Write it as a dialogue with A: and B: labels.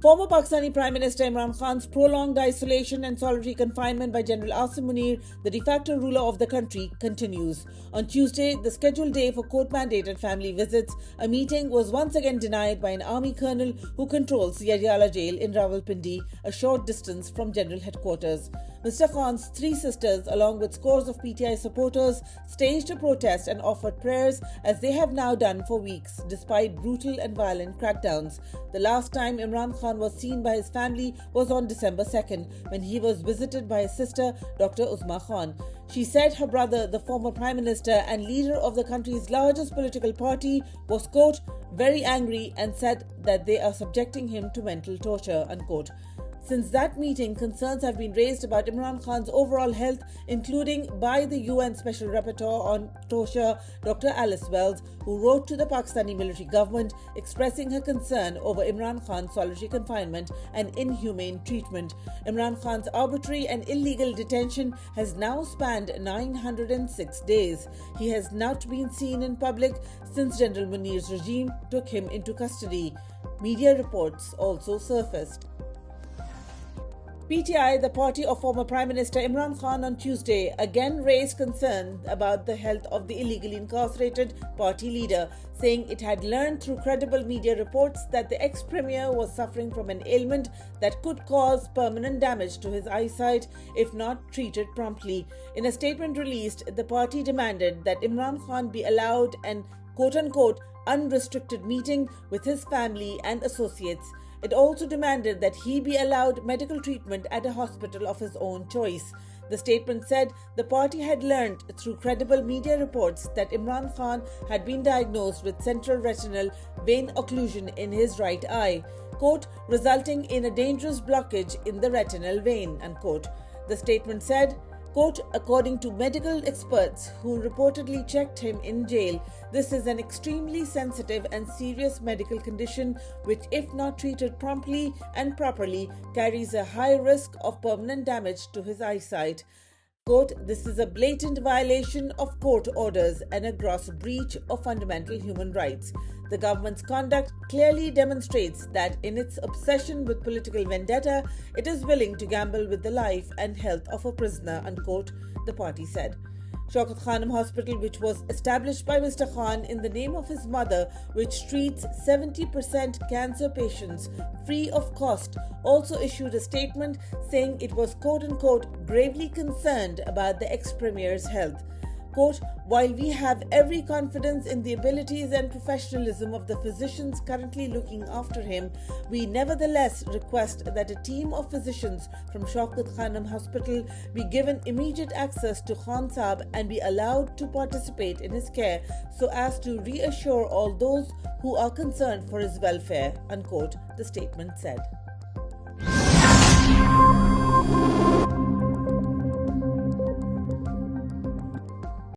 A: Former Pakistani Prime Minister Imran Khan's prolonged isolation and solitary confinement by General Asim Munir, the de facto ruler of the country, continues. On Tuesday, the scheduled day for court-mandated family visits, a meeting was once again denied by an army colonel who controls Yadiyala jail in Rawalpindi, a short distance from general headquarters. Mr. Khan's three sisters, along with scores of PTI supporters, staged a protest and offered prayers as they have now done for weeks, despite brutal and violent crackdowns. The last time Imran Khan was seen by his family was on December 2nd, when he was visited by his sister, Dr. Uzma Khan. She said her brother, the former Prime Minister and leader of the country's largest political party, was, quote, very angry and said that they are subjecting him to mental torture, unquote. Since that meeting, concerns have been raised about Imran Khan's overall health, including by the UN Special Rapporteur on Torture, Dr. Alice Wells, who wrote to the Pakistani military government expressing her concern over Imran Khan's solitary confinement and inhumane treatment. Imran Khan's arbitrary and illegal detention has now spanned 906 days. He has not been seen in public since General Munir's regime took him into custody. Media reports also surfaced. PTI, the party of former Prime Minister Imran Khan, on Tuesday again raised concern about the health of the illegally incarcerated party leader, saying it had learned through credible media reports that the ex-premier was suffering from an ailment that could cause permanent damage to his eyesight if not treated promptly. In a statement released, the party demanded that Imran Khan be allowed an quote-unquote unrestricted meeting with his family and associates. It also demanded that he be allowed medical treatment at a hospital of his own choice. The statement said the party had learned through credible media reports that Imran Khan had been diagnosed with central retinal vein occlusion in his right eye, quote, resulting in a dangerous blockage in the retinal vein, unquote. The statement said, quote, according to medical experts who reportedly checked him in jail, this is an extremely sensitive and serious medical condition which, if not treated promptly and properly, carries a high risk of permanent damage to his eyesight. Quote, this is a blatant violation of court orders and a gross breach of fundamental human rights. The government's conduct clearly demonstrates that in its obsession with political vendetta, it is willing to gamble with the life and health of a prisoner, unquote, the party said. Shaukat Khanum Hospital, which was established by Mr. Khan in the name of his mother, which treats 70% cancer patients free of cost, also issued a statement saying it was quote-unquote gravely concerned about the ex-premier's health. Quote, while we have every confidence in the abilities and professionalism of the physicians currently looking after him, we nevertheless request that a team of physicians from Shaukat Khanum Hospital be given immediate access to Khan Saab and be allowed to participate in his care so as to reassure all those who are concerned for his welfare, unquote, the statement said.